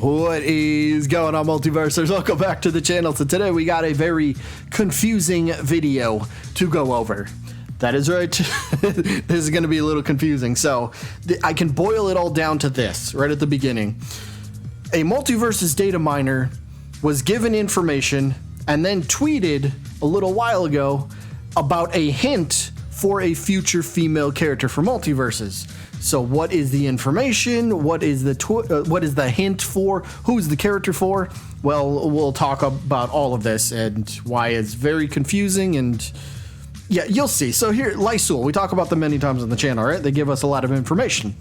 What is going on, Multiversers? Welcome back to the channel. So today we got a very confusing video to go over. That is right. This is going to be a little confusing. So I can boil it all down to this right at the beginning. A Multiversus data miner was given information and then tweeted a little while ago about a hint for a future female character for Multiverses. So what is the information? What is the hint for? Who's the character for? Well, we'll talk about all of this and why it's very confusing, and yeah, you'll see. So here, Lysul, we talk about them many times on the channel, right? They give us a lot of information.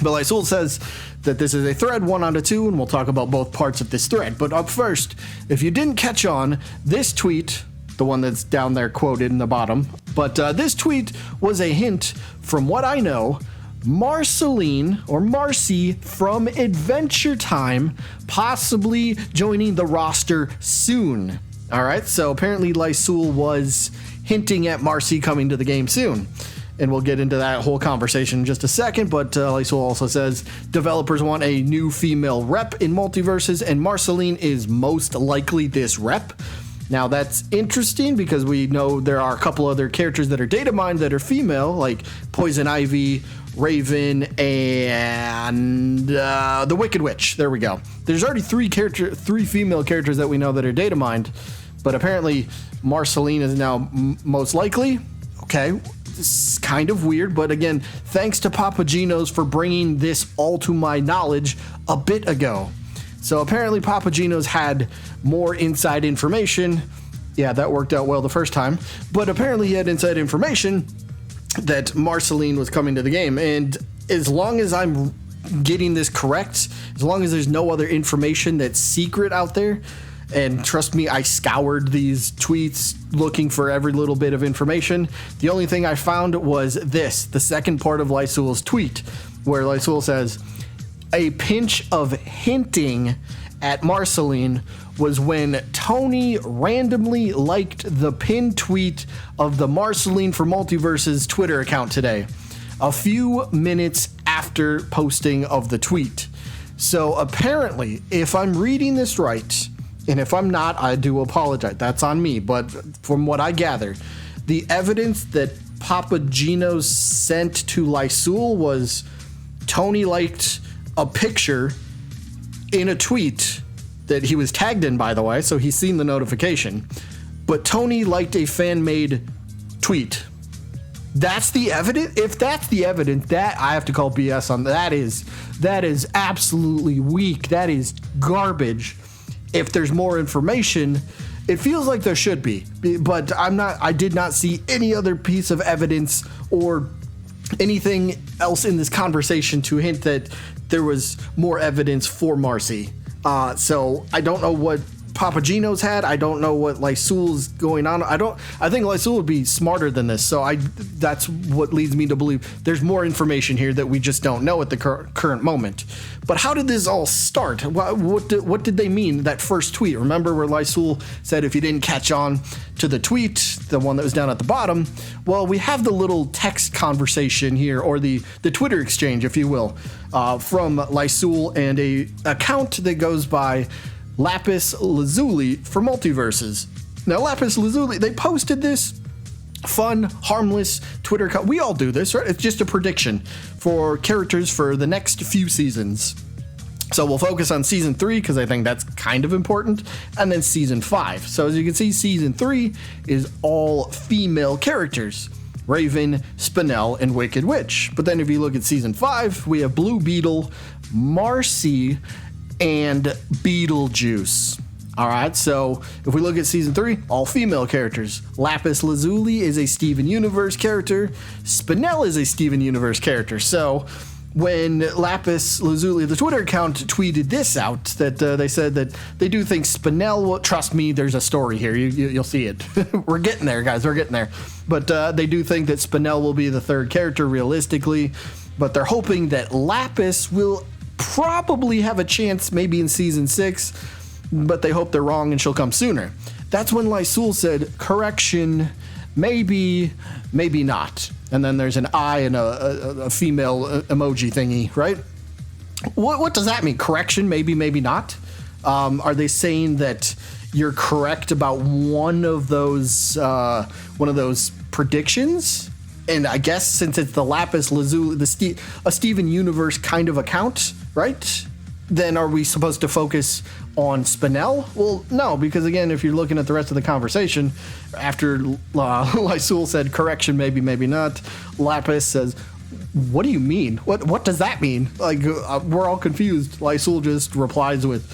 But Lysul says that this is a thread 1 out of 2, and we'll talk about both parts of this thread. But up first, if you didn't catch on, this tweet, the one that's down there quoted in the bottom, but this tweet was a hint from what I know, Marceline or Marcy from Adventure Time possibly joining the roster soon. All right, so apparently Lysul was hinting at Marcy coming to the game soon. And we'll get into that whole conversation in just a second, but Lysul also says developers want a new female rep in Multiverses, and Marceline is most likely this rep. Now that's interesting because we know there are a couple other characters that are data mined that are female, like Poison Ivy, Raven, and the Wicked Witch. There we go. There's already three female characters that we know that are data mined, but apparently Marceline is now most likely. Okay, this is kind of weird, but again, thanks to Papagenos for bringing this all to my knowledge a bit ago. So apparently Papagenos had more inside information. Yeah, that worked out well the first time, but apparently he had inside information that Marceline was coming to the game, and as long as I'm getting this correct, as long as there's no other information that's secret out there, and trust me, I scoured these tweets looking for every little bit of information, the only thing I found was this, the second part of Lysul's tweet, where Lysul says, a pinch of hinting at Marceline was when Tony randomly liked the pinned tweet of the Marceline for Multiverses Twitter account today, a few minutes after posting of the tweet. So apparently, if I'm reading this right, and if I'm not, I do apologize, that's on me, but from what I gather, the evidence that Papagenos sent to Lysul was Tony liked a picture in a tweet that he was tagged in, by the way, so he's seen the notification. But Tony liked a fan-made tweet. That's the evidence? If that's the evidence, that I have to call BS on. That is absolutely weak. That is garbage. If there's more information, it feels like there should be, but I did not see any other piece of evidence or anything else in this conversation to hint that there was more evidence for Marcy. So I don't know what Papagenos had. I don't know what Lysul's going on. I think Lysul would be smarter than this. So that's what leads me to believe there's more information here that we just don't know at the current moment. But how did this all start? What did they mean, that first tweet? Remember where Lysul said if you didn't catch on to the tweet, the one that was down at the bottom? Well, we have the little text conversation here, or the Twitter exchange, if you will, from Lysul and a account that goes by Lapis Lazuli for Multiverses. Now, Lapis Lazuli, they posted this fun, harmless Twitter account. We all do this, right? It's just a prediction for characters for the next few seasons. So we'll focus on season 3 because I think that's kind of important, and then season 5. So as you can see, season 3 is all female characters: Raven, Spinel, and Wicked Witch. But then if you look at season 5, we have Blue Beetle, Marcy, and Beetlejuice. All right, so if we look at season 3, all female characters. Lapis Lazuli is a Steven Universe character. Spinel is a Steven Universe character. So when Lapis Lazuli, the Twitter account, tweeted this out, that they said that they do think Spinel will, trust me, there's a story here. You'll see it. We're getting there, guys. We're getting there. But they do think that Spinel will be the third character realistically. But they're hoping that Lapis will probably have a chance maybe in season 6, but they hope they're wrong and she'll come sooner. That's when Lysul said, correction, maybe, maybe not. And then there's an eye and a female emoji thingy, right? What does that mean? Correction? Maybe, maybe not. Are they saying that you're correct about one of those predictions? And I guess since it's the Lapis Lazuli, a Steven Universe kind of account, right? Then are we supposed to focus on Spinel? Well, no, because again, if you're looking at the rest of the conversation, after Lysul said correction, maybe, maybe not, Lapis says, what do you mean? What does that mean? Like, we're all confused. Lysul just replies with,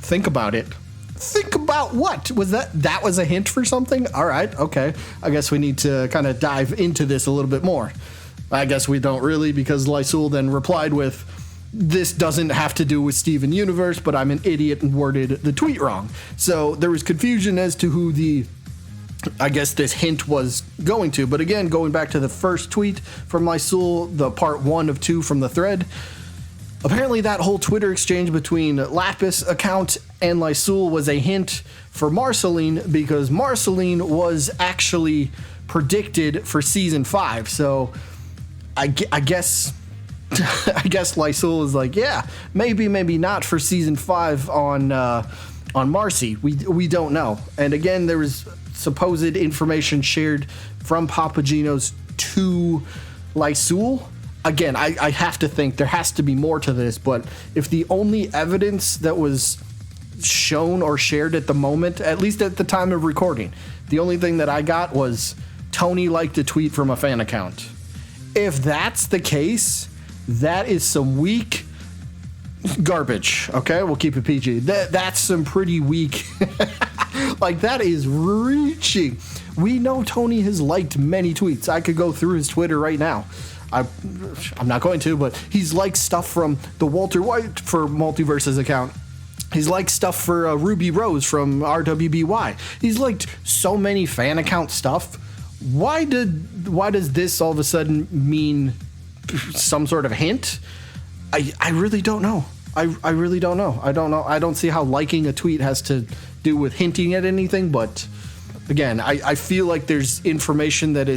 think about it. Think about what? Was that was a hint for something? All right, okay. I guess we need to kind of dive into this a little bit more. I guess we don't really, because Lysul then replied with, this doesn't have to do with Steven Universe, but I'm an idiot and worded the tweet wrong. So there was confusion as to who I guess this hint was going to. But again, going back to the first tweet from Lysul, the part 1 of 2 from the thread, apparently that whole Twitter exchange between Lapis account and Lysul was a hint for Marceline, because Marceline was actually predicted for season 5. So I guess Lysul is like, yeah, maybe, maybe not for season 5 on Marcy. We don't know. And again, there was supposed information shared from Papagenos to Lysul. Again, I have to think there has to be more to this, but if the only evidence that was shown or shared at the moment, at least at the time of recording, the only thing that I got was Tony liked a tweet from a fan account. If that's the case, that is some weak garbage. Okay, we'll keep it PG. That's some pretty weak. Like, that is reaching. We know Tony has liked many tweets. I could go through his Twitter right now. I'm not going to, but he's liked stuff from the Walter White for Multiversus account. He's liked stuff for Ruby Rose from RWBY. He's liked so many fan account stuff. Why does this all of a sudden mean some sort of hint? I really don't know. I really don't know. I don't know. I don't see how liking a tweet has to do with hinting at anything, but again, I feel like there's information that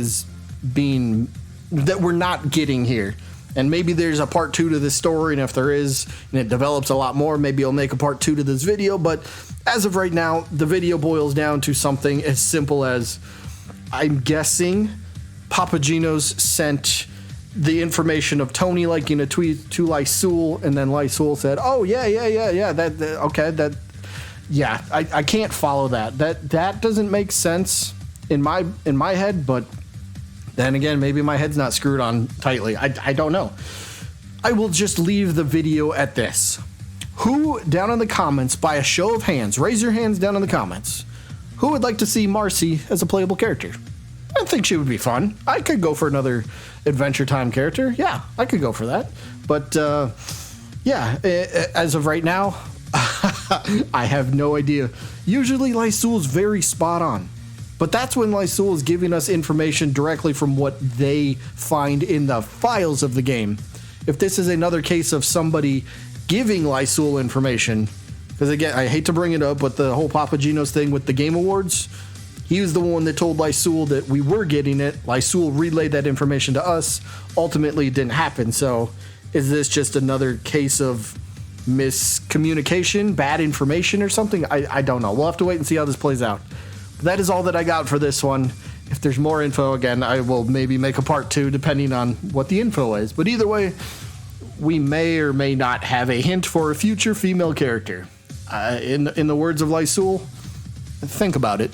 we're not getting here. And maybe there's a part 2 to this story, and if there is, and it develops a lot more, maybe I'll make a part 2 to this video. But as of right now, the video boils down to something as simple as, I'm guessing Papagenos sent the information of Tony liking a tweet to Lysul, and then Lysul said, "Oh yeah, I can't follow that. That doesn't make sense in my head, but then again, maybe my head's not screwed on tightly. I don't know. I will just leave the video at this. Who, down in the comments, by a show of hands, raise your hands down in the comments, who would like to see Marcy as a playable character? I think she would be fun. I could go for another Adventure Time character. Yeah, I could go for that. But, yeah, as of right now, I have no idea. Usually Lysul's very spot on. But that's when Lysul is giving us information directly from what they find in the files of the game. If this is another case of somebody giving Lysul information, because again, I hate to bring it up, but the whole Papagenos thing with the Game Awards, he was the one that told Lysul that we were getting it. Lysul relayed that information to us. Ultimately, it didn't happen. So is this just another case of miscommunication, bad information or something? I don't know. We'll have to wait and see how this plays out. That is all that I got for this one. If there's more info, again, I will maybe make a part 2 depending on what the info is. But either way, we may or may not have a hint for a future female character. In the words of Lysul, think about it.